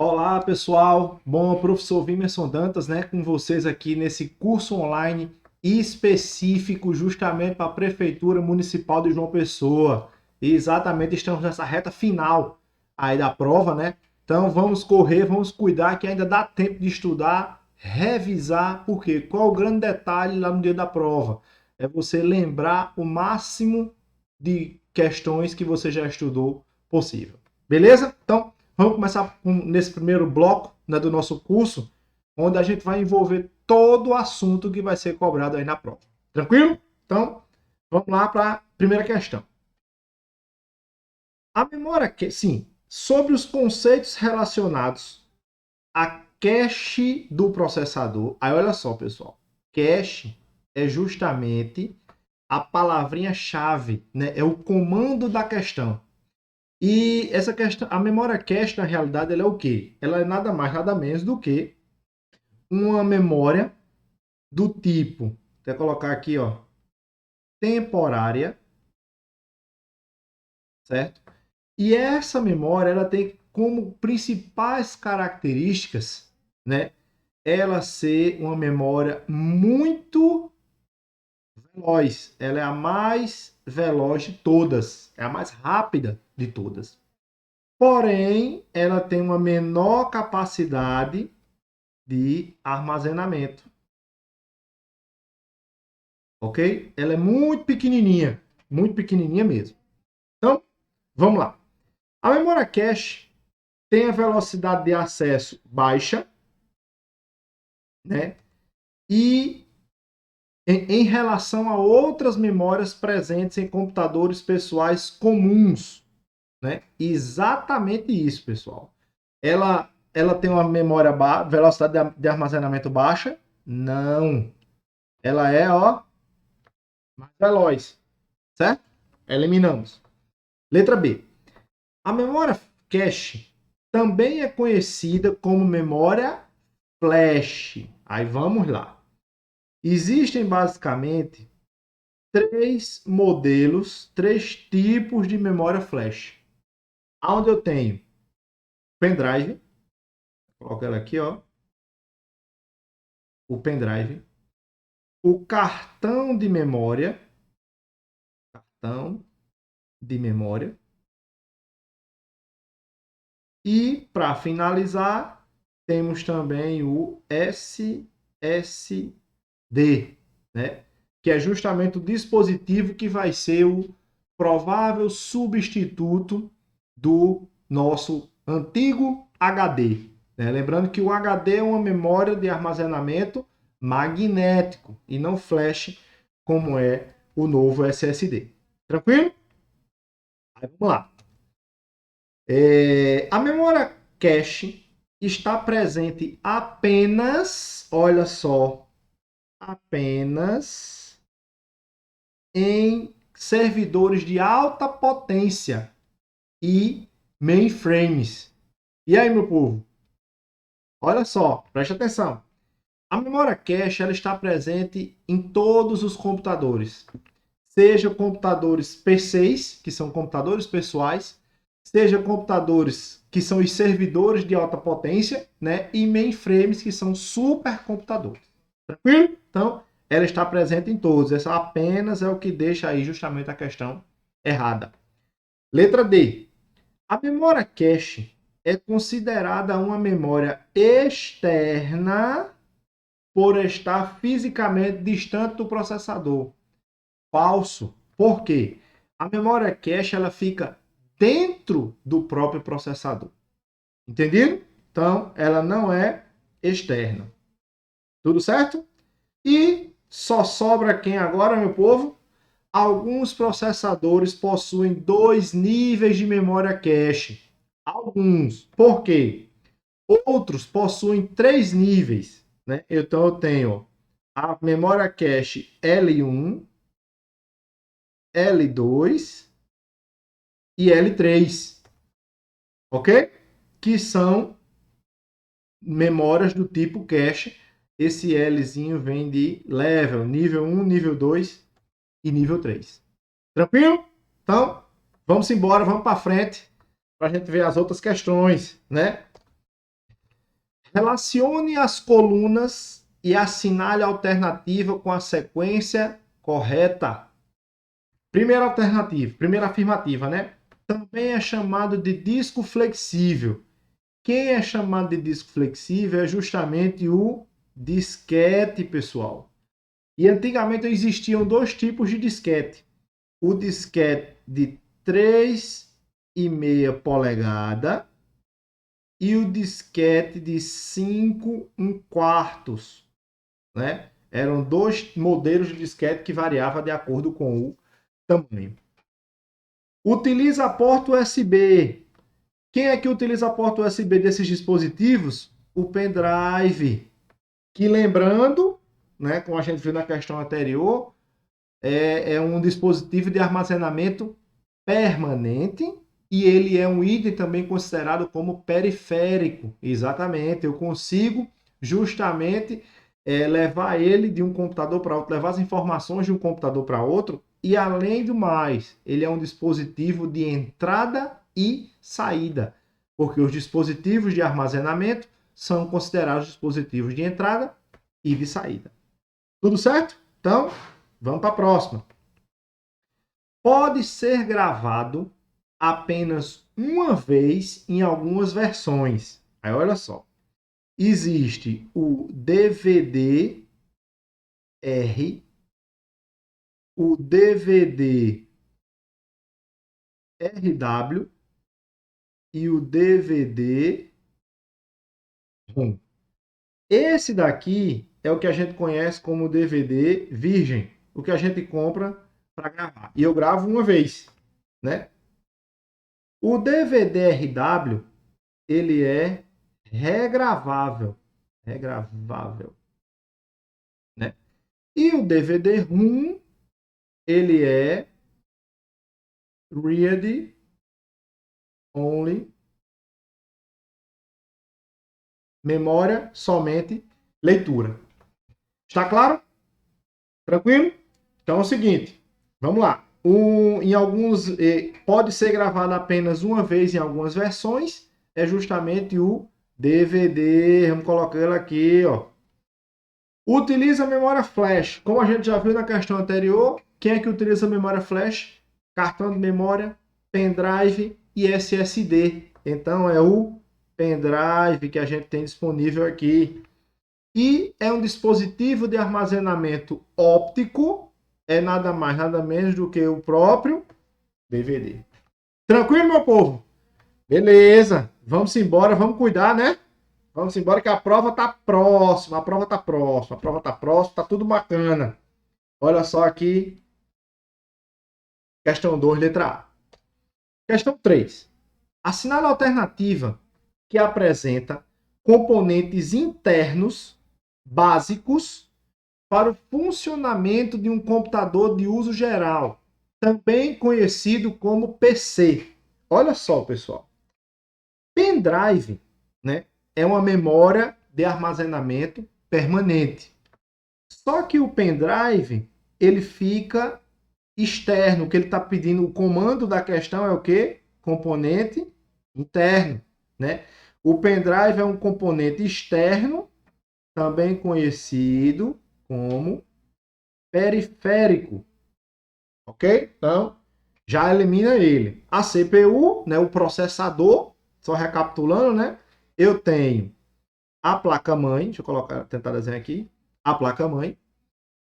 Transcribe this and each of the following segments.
Olá, pessoal. Bom, professor Vimerson Dantas, né, com vocês aqui nesse curso online específico justamente para a Prefeitura Municipal de João Pessoa. E exatamente estamos nessa reta final aí da prova, né? Então vamos correr, vamos cuidar que ainda dá tempo de estudar, revisar, porque qual o grande detalhe lá no dia da prova? É você lembrar o máximo de questões que você já estudou possível. Beleza? Então, vamos começar nesse primeiro bloco, né, do nosso curso, onde a gente vai envolver todo o assunto que vai ser cobrado aí na prova. Tranquilo? Então, vamos lá para a primeira questão. A memória, sim, sobre os conceitos relacionados a cache do processador. Aí olha só, pessoal. Cache é justamente a palavrinha-chave, né? É o comando da questão. E essa questão, a memória cache, na realidade, ela é o quê? Ela é nada mais, nada menos do que uma memória do tipo, vou colocar aqui, ó, temporária, certo? E essa memória, ela tem como principais características, né, ela ser uma memória muito veloz. Ela é a mais veloz de todas, é a mais rápida de todas. Porém, ela tem uma menor capacidade de armazenamento. Ok? Ela é muito pequenininha mesmo. Então, vamos lá. A memória cache tem a velocidade de acesso baixa, né? E em relação a outras memórias presentes em computadores pessoais comuns, né? Exatamente isso, pessoal. Ela tem uma memória velocidade de armazenamento baixa? Não. Ela é, ó, mais veloz, certo? Eliminamos. Letra B. A memória cache também é conhecida como memória flash. Aí vamos lá. Existem basicamente três modelos, três tipos de memória flash. Onde eu tenho pendrive, coloca ela aqui, ó, o pendrive, o cartão de memória, e para finalizar, temos também o SSD, né? Que é justamente o dispositivo que vai ser o provável substituto do nosso antigo HD. Né? Lembrando que o HD é uma memória de armazenamento magnético e não flash, como é o novo SSD. Tranquilo? Aí, vamos lá. A memória cache está presente apenas, olha só, apenas em servidores de alta potência e mainframes. E aí, meu povo? Olha só, preste atenção. A memória cache ela está presente em todos os computadores, seja computadores PCs, que são computadores pessoais, seja computadores que são os servidores de alta potência, né, e mainframes, que são supercomputadores. Tranquilo? Então, ela está presente em todos. Essa apenas é o que deixa aí justamente a questão errada. Letra D. A memória cache é considerada uma memória externa por estar fisicamente distante do processador. Falso. Por quê? A memória cache ela fica dentro do próprio processador. Entendido? Então, ela não é externa. Tudo certo? E só sobra quem agora, meu povo? Alguns processadores possuem dois níveis de memória cache. Alguns. Por quê? Outros possuem três níveis. Né? Então, eu tenho a memória cache L1, L2 e L3. Ok? Que são memórias do tipo cache. Esse Lzinho vem de level, nível 1, nível 2 e nível 3. Tranquilo? Então, vamos embora, vamos para frente para a gente ver as outras questões, né? Relacione as colunas e assinale a alternativa com a sequência correta. Primeira alternativa, primeira afirmativa, né? Também é chamado de disco flexível. Quem é chamado de disco flexível é justamente o disquete, pessoal. E antigamente existiam dois tipos de disquete. O disquete de 3,5 polegada e o disquete de 5 1/4, né? Eram dois modelos de disquete que variavam de acordo com o tamanho. Utiliza a porta USB. Quem é que utiliza a porta USB desses dispositivos? O pendrive. Que lembrando, né, como a gente viu na questão anterior, é um dispositivo de armazenamento permanente e ele é um item também considerado como periférico. Exatamente, eu consigo justamente levar ele de um computador para outro, levar as informações de um computador para outro e, além do mais, ele é um dispositivo de entrada e saída, porque os dispositivos de armazenamento são considerados dispositivos de entrada e de saída. Tudo certo? Então, vamos para a próxima. Pode ser gravado apenas uma vez em algumas versões. Aí olha só. Existe o DVD-R, o DVD-RW e o DVD-ROM. Esse daqui é o que a gente conhece como DVD virgem, o que a gente compra para gravar. E eu gravo uma vez, né? O DVD-RW, ele é regravável, né? E o DVD-ROM, ele é read only, memória somente leitura. Está claro? Tranquilo? Então é o seguinte, vamos lá. Em alguns pode ser gravado apenas uma vez em algumas versões, é justamente o DVD. Vamos colocar ele aqui, ó. Utiliza a memória flash. Como a gente já viu na questão anterior, quem é que utiliza a memória flash? Cartão de memória, pendrive e SSD. Então é o pendrive que a gente tem disponível aqui. E é um dispositivo de armazenamento óptico, é nada mais, nada menos do que o próprio DVD. Tranquilo, meu povo? Beleza, vamos embora, vamos cuidar, né? Vamos embora que a prova tá próxima, tá tudo bacana. Olha só aqui, questão 2, letra A. Questão 3. Assinale a alternativa que apresenta componentes internos básicos para o funcionamento de um computador de uso geral, também conhecido como PC. Olha só, pessoal. Pendrive, né, é uma memória de armazenamento permanente. Só que o pendrive, ele fica externo, o que ele está pedindo, o comando da questão é o quê? Componente interno, né? O pendrive é um componente externo, também conhecido como periférico, ok? Então, já elimina ele. A CPU, né, o processador, só recapitulando, né? Eu tenho a placa-mãe, deixa eu colocar, tentar desenhar aqui, a placa-mãe.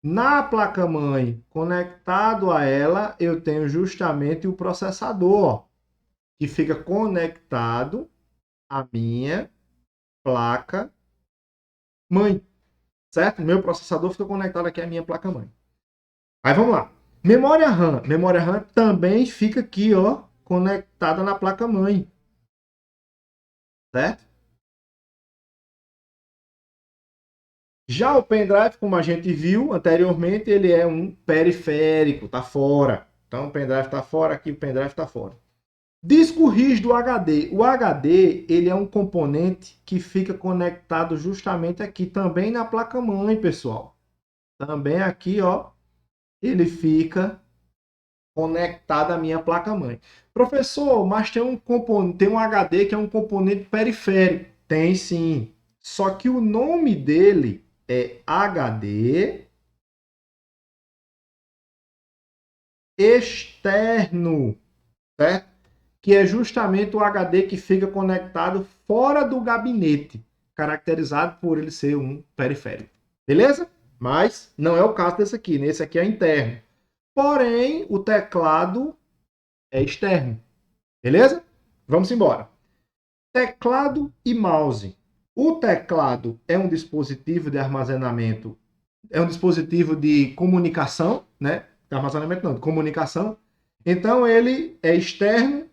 Na placa-mãe, conectado a ela, eu tenho justamente o processador, ó, que fica conectado à minha placa-mãe, certo? Meu processador fica conectado aqui à minha placa-mãe. Aí vamos lá. Memória RAM. Memória RAM também fica aqui, ó, conectada na placa-mãe, certo? Já o pendrive, como a gente viu anteriormente, ele é um periférico, tá fora. Então o pendrive tá fora, aqui o pendrive tá fora. Disco rígido HD. O HD, ele é um componente que fica conectado justamente aqui, também na placa-mãe, pessoal. Também aqui, ó, ele fica conectado à minha placa-mãe. Professor, mas tem um HD que é um componente periférico. Tem sim. Só que o nome dele é HD externo, certo? Que é justamente o HD que fica conectado fora do gabinete, caracterizado por ele ser um periférico. Beleza? Mas não é o caso desse aqui, né? Esse aqui é interno. Porém, o teclado é externo. Beleza? Vamos embora. Teclado e mouse. O teclado é um dispositivo de armazenamento, é um dispositivo de comunicação, né? De armazenamento não, de comunicação. Então ele é externo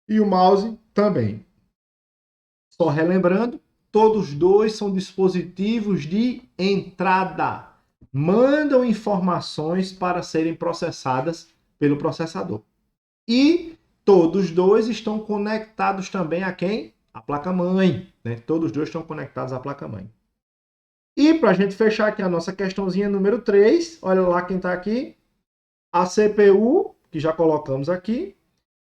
e o mouse também. Só relembrando, todos dois são dispositivos de entrada. Mandam informações para serem processadas pelo processador. E todos dois estão conectados também a quem? A placa-mãe. Né? Todos dois estão conectados à placa-mãe. E para a gente fechar aqui a nossa questãozinha número 3, olha lá quem está aqui. A CPU, que já colocamos aqui,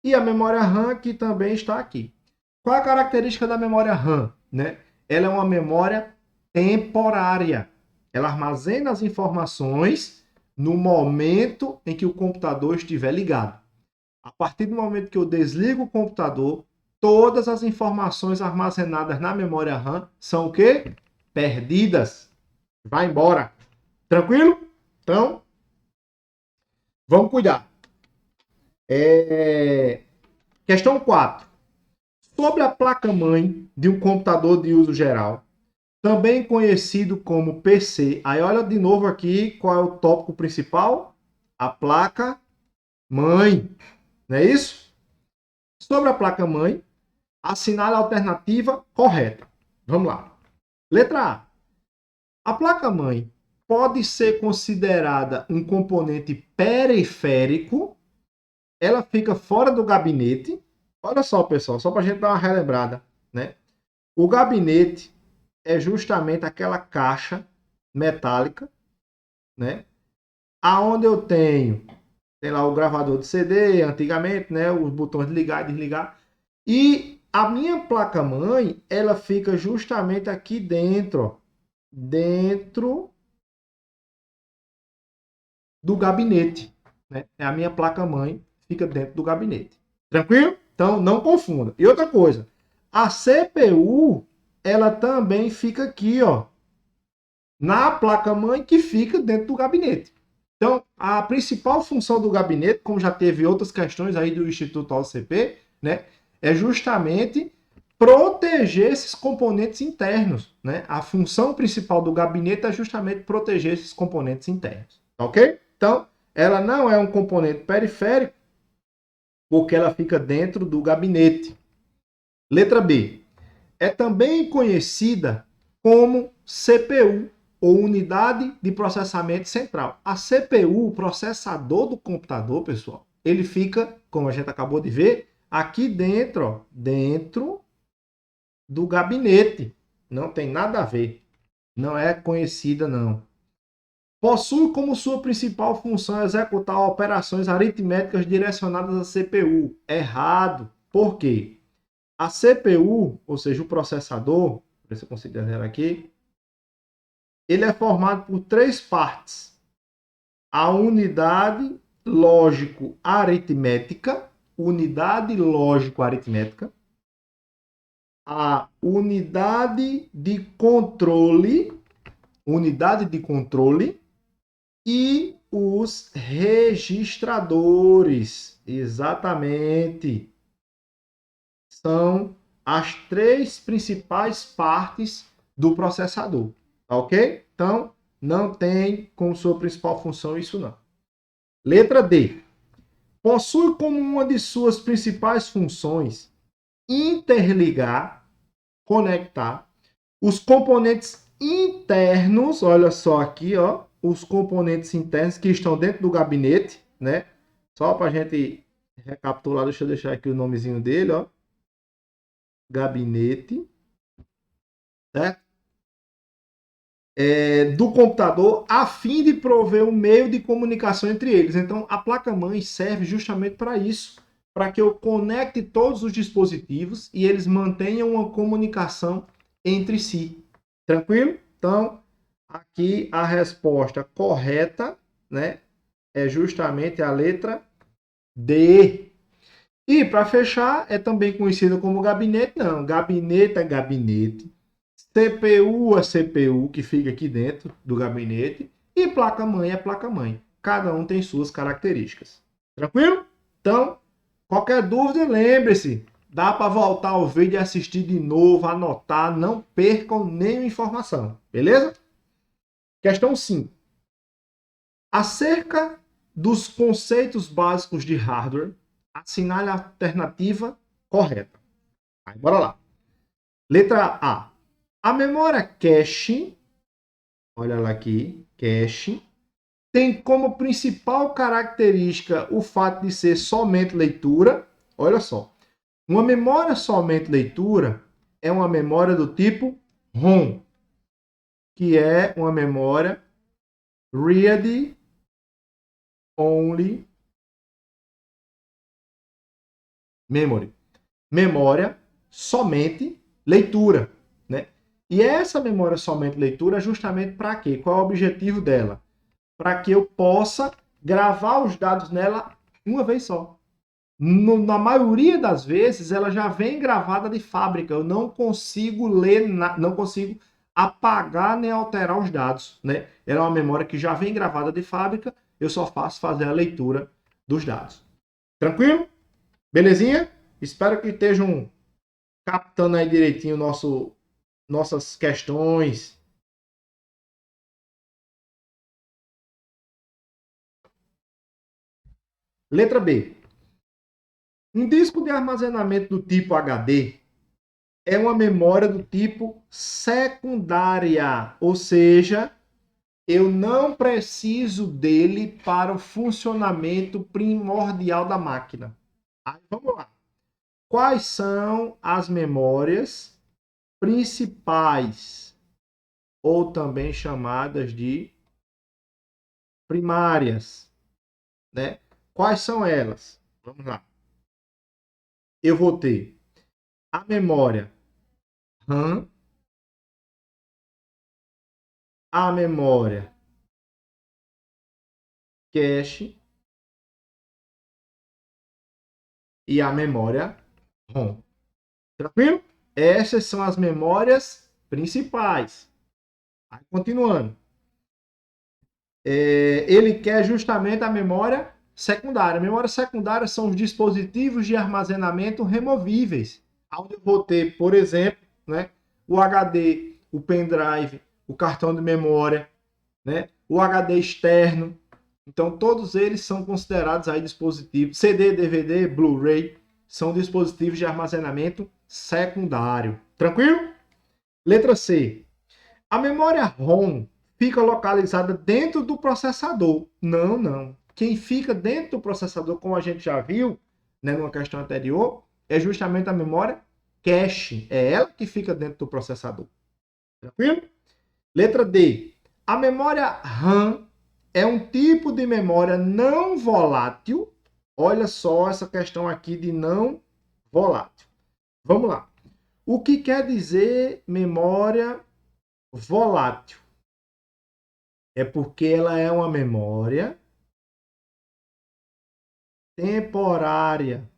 e a memória RAM, que também está aqui. Qual a característica da memória RAM? Né? Ela é uma memória temporária. Ela armazena as informações no momento em que o computador estiver ligado. A partir do momento que eu desligo o computador, todas as informações armazenadas na memória RAM são o quê? Perdidas. Vai embora. Tranquilo? Então, vamos cuidar. Questão 4. Sobre a placa-mãe de um computador de uso geral, também conhecido como PC. Aí olha de novo aqui qual é o tópico principal? A placa-mãe. Não é isso? Sobre a placa-mãe, assinale a alternativa correta. Vamos lá. Letra A. A placa-mãe pode ser considerada um componente periférico. Ela fica fora do gabinete. Olha só, pessoal, só para a gente dar uma relembrada, né? O gabinete é justamente aquela caixa metálica, né? Aonde eu tenho, tem lá o gravador de CD, antigamente, né? Os botões de ligar e desligar. E a minha placa-mãe, ela fica justamente aqui dentro, ó, dentro do gabinete, né? É a minha placa-mãe, fica dentro do gabinete. Tranquilo? Então, não confunda. E outra coisa, a CPU, ela também fica aqui, ó, na placa-mãe que fica dentro do gabinete. Então, a principal função do gabinete, como já teve outras questões aí do Instituto OCP, né, é justamente proteger esses componentes internos, né? A função principal do gabinete é justamente proteger esses componentes internos, ok? Então, ela não é um componente periférico, porque ela fica dentro do gabinete. Letra B. É também conhecida como CPU, ou unidade de processamento central. A CPU, o processador do computador, pessoal, ele fica, como a gente acabou de ver, aqui dentro, ó, dentro do gabinete. Não tem nada a ver. Não é conhecida, não. Possui como sua principal função executar operações aritméticas direcionadas à CPU. Errado. Por quê? A CPU, ou seja, o processador, ver se eu consigo desenhar aqui, ele é formado por 3 partes. A unidade lógico-aritmética, a unidade de controle e os registradores. Exatamente. São as 3 principais partes do processador. Ok? Então, não tem como sua principal função isso não. Letra D. Possui como uma de suas principais funções interligar, conectar os componentes internos, olha só aqui, ó, os componentes internos que estão dentro do gabinete, né? Só para a gente recapitular, deixa eu deixar aqui o nomezinho dele, ó. Gabinete, certo? Do computador, a fim de prover um meio de comunicação entre eles. Então, a placa-mãe serve justamente para isso, para que eu conecte todos os dispositivos e eles mantenham uma comunicação entre si. Tranquilo? Então, aqui a resposta correta, né, é justamente a letra D. E para fechar, é também conhecido como gabinete, não. Gabinete é gabinete. CPU é CPU, que fica aqui dentro do gabinete. E placa-mãe é placa-mãe. Cada um tem suas características. Tranquilo? Então, qualquer dúvida, lembre-se. Dá para voltar ao vídeo e assistir de novo, anotar. Não percam nenhuma informação. Beleza? Questão 5. Acerca dos conceitos básicos de hardware, assinale a alternativa correta. Aí, bora lá. Letra A. A memória cache, olha lá aqui, cache, tem como principal característica o fato de ser somente leitura. Olha só. Uma memória somente leitura é uma memória do tipo ROM, que é uma memória Read Only Memory. Memória somente leitura, né? E essa memória somente leitura é justamente para quê? Qual é o objetivo dela? Para que eu possa gravar os dados nela uma vez só. Na maioria das vezes, ela já vem gravada de fábrica. Eu não consigo ler, não consigo apagar nem alterar os dados, né? Ela é uma memória que já vem gravada de fábrica. Eu só faço fazer a leitura dos dados. Tranquilo? Belezinha? Espero que estejam captando aí direitinho nossas questões. Letra B. Um disco de armazenamento do tipo HD é uma memória do tipo secundária, ou seja, eu não preciso dele para o funcionamento primordial da máquina. Aí, vamos lá. Quais são as memórias principais, ou também chamadas de primárias, né? Quais são elas? Vamos lá. Eu vou ter a memória RAM, a memória cache e a memória ROM. Tranquilo? Essas são as memórias principais. Aí, continuando. Ele quer justamente a memória secundária. A memória secundária são os dispositivos de armazenamento removíveis, onde eu vou ter, por exemplo, né, o HD, o pendrive, o cartão de memória, né, o HD externo. Então, todos eles são considerados aí dispositivos. CD, DVD, Blu-ray são dispositivos de armazenamento secundário. Tranquilo? Letra C. A memória ROM fica localizada dentro do processador. Não, não. Quem fica dentro do processador, como a gente já viu, né, numa questão anterior, é justamente a memória cache. É ela que fica dentro do processador. Tranquilo? Letra D. A memória RAM é um tipo de memória não volátil. Olha só essa questão aqui de não volátil. Vamos lá. O que quer dizer memória volátil? É porque ela é uma memória temporária.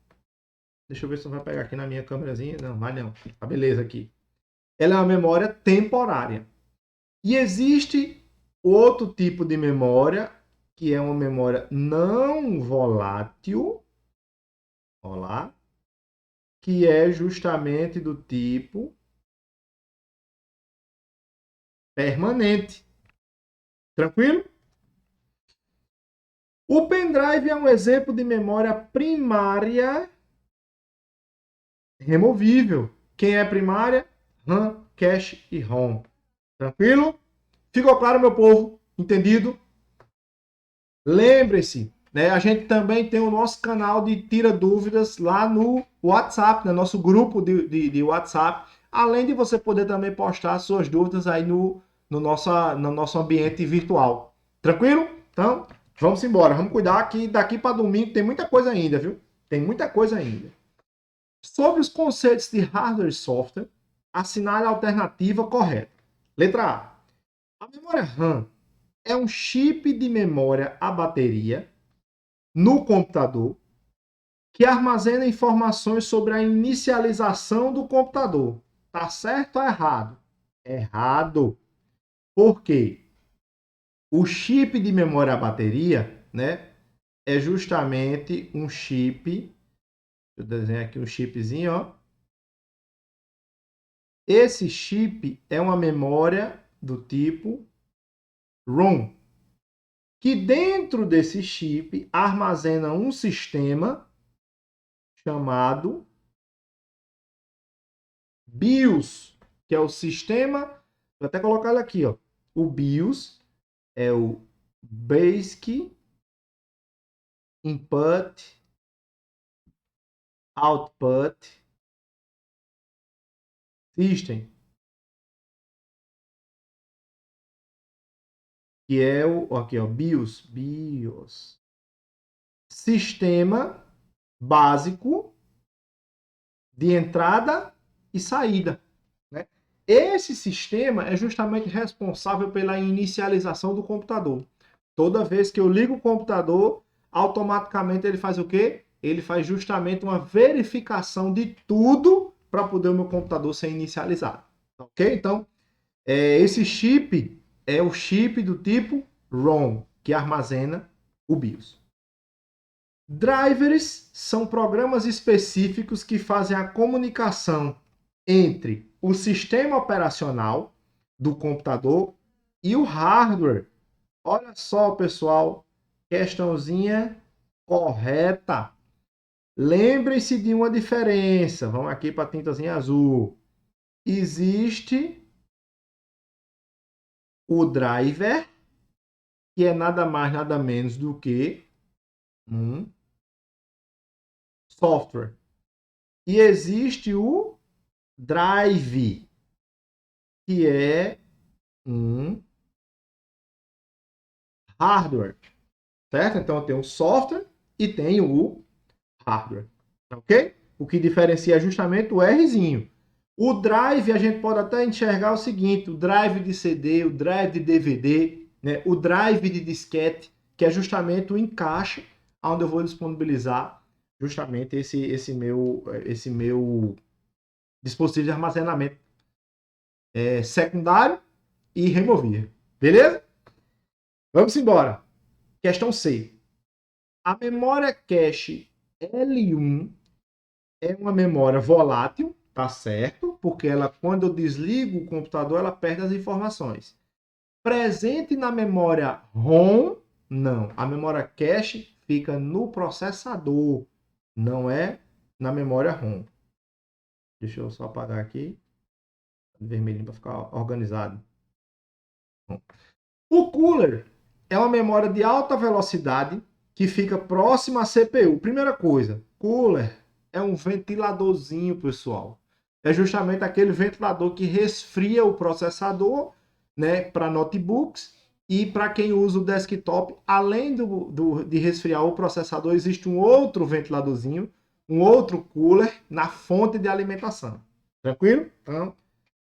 Deixa eu ver se não vai pegar aqui na minha câmerazinha. Não, vai não. Tá beleza aqui. Ela é uma memória temporária. E existe outro tipo de memória, que é uma memória não volátil. Olha lá. Que é justamente do tipo permanente. Tranquilo? O pendrive é um exemplo de memória primária removível. Quem é primária? RAM, cache e ROM. Tranquilo? Ficou claro, meu povo? Entendido? Lembre-se, né? A gente também tem o nosso canal de Tira Dúvidas lá no WhatsApp, no nosso grupo de WhatsApp. Além de você poder também postar suas dúvidas aí no nosso ambiente virtual. Tranquilo? Então, vamos embora. Vamos cuidar que daqui para domingo tem muita coisa ainda, viu? Tem muita coisa ainda. Sobre os conceitos de hardware e software, assinale a alternativa correta. Letra A. A memória RAM é um chip de memória à bateria no computador que armazena informações sobre a inicialização do computador. Tá certo ou errado? Errado. Por quê? O chip de memória à bateria, né, é justamente um chip. Deixa eu desenhar aqui um chipzinho, ó. Esse chip é uma memória do tipo ROM, que dentro desse chip armazena um sistema chamado BIOS, que é o sistema, vou até colocar ele aqui, ó. O BIOS é o Basic Input Output System, que é o aqui, ó, BIOS, sistema básico de entrada e saída, né? Esse sistema é justamente responsável pela inicialização do computador. Toda vez que eu ligo o computador, automaticamente ele faz o quê? Ele faz justamente uma verificação de tudo para poder o meu computador ser inicializado. Ok? Então, esse chip é o chip do tipo ROM, que armazena o BIOS. Drivers são programas específicos que fazem a comunicação entre o sistema operacional do computador e o hardware. Olha só, pessoal, questãozinha correta. Lembre-se de uma diferença. Vamos aqui para a tintazinha azul. Existe o driver, que é nada mais, nada menos do que um software. E existe o drive, que é um hardware, certo? Então tem o software e tem o hardware, ok? O que diferencia é justamente o Rzinho. O drive a gente pode até enxergar o seguinte: o drive de CD, o drive de DVD, né? O drive de disquete, que é justamente o encaixe onde eu vou disponibilizar justamente esse meu dispositivo de armazenamento secundário e removível. Beleza? Vamos embora. Questão C. A memória cache L1 é uma memória volátil, tá certo? Porque ela, quando eu desligo o computador, ela perde as informações. Presente na memória ROM, não. A memória cache fica no processador, não é na memória ROM. Deixa eu só apagar aqui, vermelhinho para ficar organizado. O cooler é uma memória de alta velocidade que fica próxima à CPU. Primeira coisa, cooler é um ventiladorzinho, pessoal. É justamente aquele ventilador que resfria o processador, né, para notebooks e para quem usa o desktop. Além de resfriar o processador, existe um outro ventiladorzinho, um outro cooler na fonte de alimentação. Tranquilo? Então,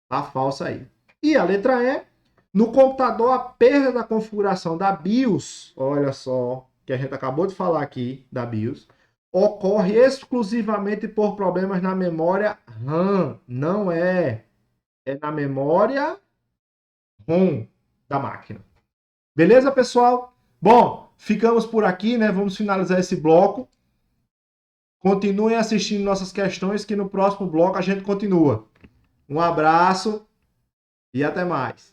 tá falso aí. E a letra E, no computador, a perda da configuração da BIOS, olha só, que a gente acabou de falar aqui da BIOS, ocorre exclusivamente por problemas na memória RAM. Não é. É na memória ROM da máquina. Beleza, pessoal? Bom, ficamos por aqui, né? Vamos finalizar esse bloco. Continuem assistindo nossas questões, que no próximo bloco a gente continua. Um abraço e até mais.